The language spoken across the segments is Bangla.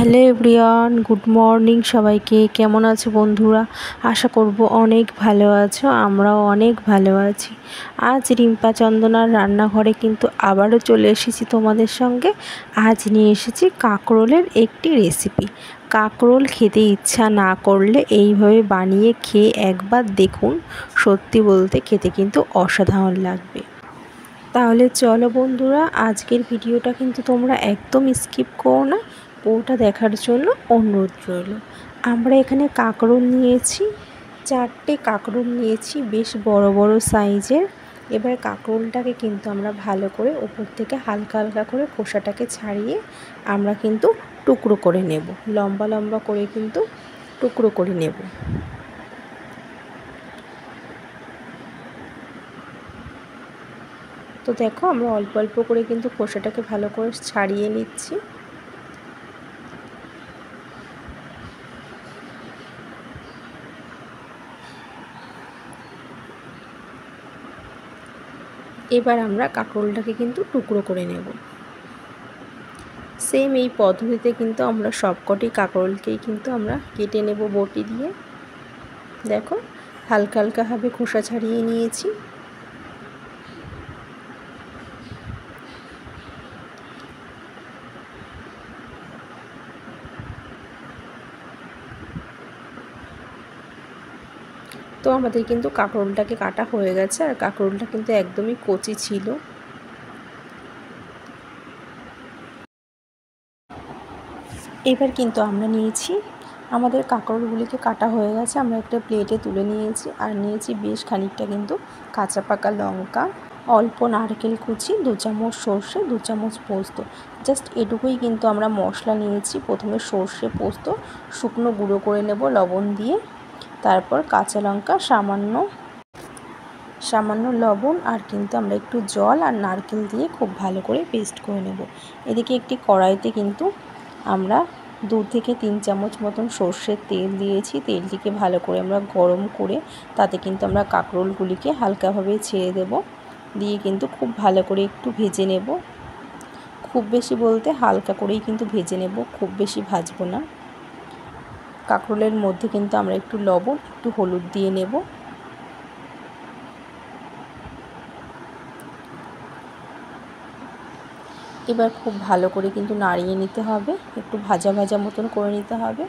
হ্যালো এভরিওয়ান, গুড মর্নিং সবাইকে। কেমন আছো বন্ধুরা? আশা করব অনেক ভালো আছো। আমরাও অনেক ভালো আছি। আজ রিম্পা চন্দনার রান্নাঘরে কিন্তু আবারও চলে এসেছি তোমাদের সঙ্গে। আজ নিয়ে এসেছি কাঁকরোলের একটি রেসিপি। কাঁকরোল খেতে ইচ্ছা না করলে এইভাবে বানিয়ে খেয়ে একবার দেখুন, সত্যি বলতে খেতে কিন্তু অসাধারণ লাগবে। তাহলে চলো বন্ধুরা, আজকের ভিডিওটা কিন্তু তোমরা একদম স্কিপ করো না, পুরোটা দেখার জন্য অনুরোধ রইল। আমরা এখানে কাঁকরোল নিয়েছি, 4টে কাঁকরোল নিয়েছি, বেশ বড় বড় সাইজের। এবার কাঁকরোলটাকে কিন্তু আমরা ভালো করে উপর থেকে হালকা হালকা করে খোসাটাকে ছাড়িয়ে আমরা কিন্তু টুকরো করে নেব, লম্বা লম্বা করে কিন্তু টুকরো করে নেব। তো দেখো, আমরা অল্প অল্প করে কিন্তু খোসাটাকে ভালো করে ছাড়িয়ে নিচ্ছি। এবার আমরা কাঁকরোলটাকে কিন্তু টুকরো করে নেব। সেম এই পদ্ধতিতে কিন্তু আমরা সবকটি কাঁকরোলকেই কিন্তু আমরা কেটে নেব বটি দিয়ে। দেখো, হালকা হালকাভাবে খোসা ছাড়িয়ে নিয়েছি। তো আমাদের কিন্তু কাঁকরোলটাকে কাটা হয়ে গেছে, আর কাঁকরোলটা কিন্তু একদমই কচি ছিল। এবার কিন্তু আমরা নিয়েছি, আমাদের কাঁকরোলগুলিকে কাটা হয়ে গেছে, আমরা একটা প্লেটে তুলে নিয়েছি। আর নিয়েছি বেশ খানিকটা কিন্তু কাঁচা পাকা লঙ্কা, অল্প নারকেল কুচি, 2 চামচ সর্ষে, 2 চামচ পোস্ত। জাস্ট এটুকুই কিন্তু আমরা মশলা নিয়েছি। প্রথমে সর্ষে পোস্ত শুকনো গুঁড়ো করে নেব লবণ দিয়ে, তারপর কাঁচা লঙ্কা, সামান্য লবণ, আর কিন্তু আমরা একটু জল আর নারকেল দিয়ে খুব ভালো করে পেস্ট করে নেব। এদিকে একটি কড়াইতে কিন্তু আমরা 2 থেকে 3 চামচ মতন সর্ষের তেল দিয়েছি। তেলটিকে ভালো করে আমরা গরম করে তাতে কিন্তু আমরা কাঁকরোলগুলিকে হালকাভাবে ছেড়ে দেব, দিয়ে কিন্তু খুব ভালো করে একটু ভেজে নেব। খুব বেশি বলতে হালকা করেই কিন্তু ভেজে নেব, খুব বেশি ভাজবো না। কাঁকরোলের মধ্যে কিন্তু আমরা একটু লবণ, একটু হলুদ দিয়ে নেব। এবার খুব ভালো করে কিন্তু নাড়িয়ে নিতে হবে, একটু ভাজা ভাজা মতন করে নিতে হবে।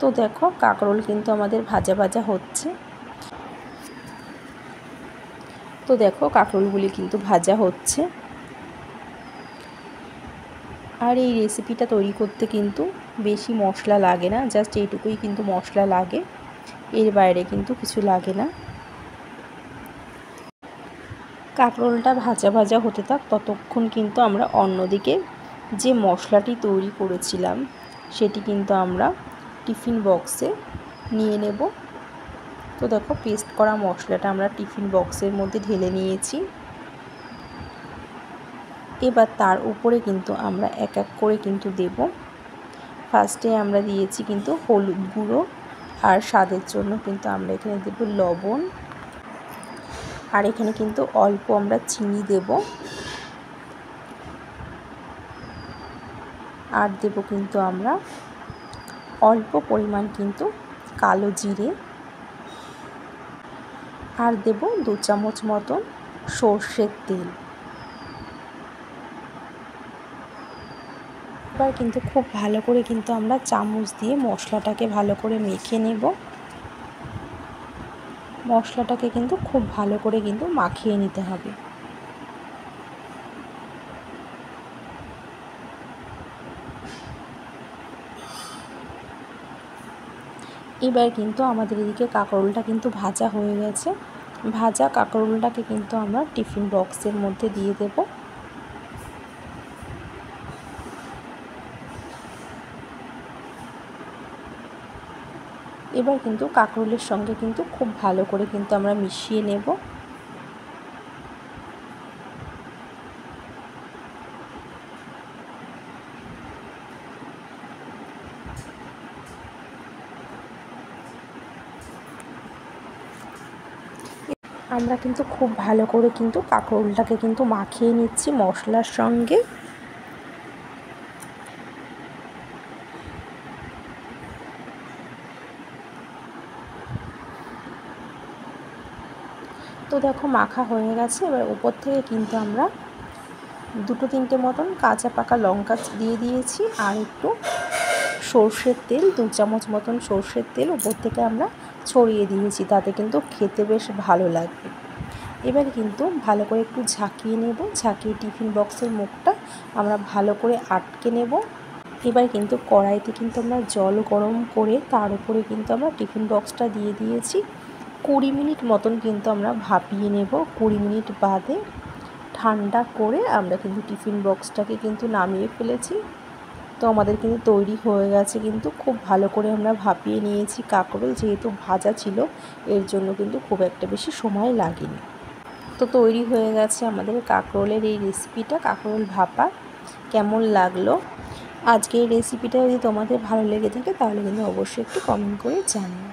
তো দেখো, কাঁকরোল কিন্তু আমাদের ভাজা ভাজা হচ্ছে। তো দেখো, কাঁকরোলগুলি কিন্তু ভাজা হচ্ছে। আর এই রেসিপিটা তৈরি করতে কিন্তু বেশি মশলা লাগে না, জাস্ট এইটুকুই কিন্তু মশলা লাগে, এর বাইরে কিন্তু কিছু লাগে না। কাঁকরোলটা ভাজা ভাজা হতে থাক, ততক্ষণ কিন্তু আমরা অন্যদিকে যে মশলাটি তৈরি করেছিলাম সেটি কিন্তু আমরা টিফিন বক্সে নিয়ে নেব। তো দেখো, পেস্ট করা মশলাটা আমরা টিফিন বক্সের মধ্যে ঢেলে নিয়েছি। এবার তার উপরে কিন্তু আমরা এক এক করে কিন্তু দেব। ফার্স্টে আমরা দিয়েছি কিন্তু হলুদ গুঁড়ো, আর স্বাদের জন্য কিন্তু আমরা এখানে দেব লবণ, আর এখানে কিন্তু অল্প আমরা চিনি দেব, আর দেব কিন্তু আমরা অল্প পরিমাণ কিন্তু কালো জিরে, আর দেব 2 চামচ মতন সর্ষের তেল। এবার কিন্তু খুব ভালো করে কিন্তু আমরা চামচ দিয়ে মশলাটাকে ভালো করে মেখে নেব। মশলাটাকে কিন্তু খুব ভালো করে কিন্তু মাখিয়ে নিতে হবে। এবার কিন্তু আমাদের এদিকে কাঁকরোলটা কিন্তু ভাজা হয়ে গেছে। ভাজা কাঁকরোলটাকে কিন্তু আমরা টিফিন বক্সের মধ্যে দিয়ে দেব। এবার কিন্তু কাঁকরোলের সঙ্গে কিন্তু খুব ভালো করে কিন্তু আমরা মিশিয়ে নেব। আমরা কিন্তু খুব ভালো করে কিন্তু কাঁকরোলটাকে কিন্তু মাখিয়ে নিচ্ছি মশলার সঙ্গে। তো দেখো মাখা হয়ে গেছে। এবার উপর থেকে কিন্তু আমরা 2-3টে মতন কাঁচা পাকা লঙ্কা দিয়ে দিয়েছি, আর একটু সর্ষের তেল 2 চামচ মতন সর্ষের তেল উপর থেকে আমরা ছড়িয়ে দিয়েছি, তাতে কিন্তু খেতে বেশ ভালো লাগবে। এবার কিন্তু ভালো করে একটু ঝাঁকিয়ে নেব, ঝাঁকিয়ে টিফিন বক্সের মুখটা আমরা ভালো করে আটকে নেব। এবার কিন্তু কড়াইতে কিন্তু আমরা জল গরম করে তার উপরে কিন্তু আমরা টিফিন বক্সটা দিয়ে দিয়েছি। 20 মিনিট মতন কিন্তু আমরা ভাপিয়ে নেব। 20 মিনিট বাদে ঠান্ডা করে আমরা কিন্তু টিফিন বক্সটাকে কিন্তু নামিয়ে ফেলেছি। তো আমাদের কিন্তু তৈরি হয়ে গেছে, কিন্তু খুব ভালো করে আমরা ভাপিয়ে নিয়েছি কাঁকরোল, যেহেতু ভাজা ছিল এর জন্য কিন্তু খুব একটা বেশি সময় লাগেনি। তো তৈরি হয়ে গেছে আমাদের কাঁকরোলের এই রেসিপিটা, কাঁকরোল ভাপা। কেমন লাগলো আজকে এই রেসিপিটা? যদি তোমাদের ভালো লেগে থাকে তাহলে কিন্তু অবশ্যই একটু কমেন্ট করে জানিও।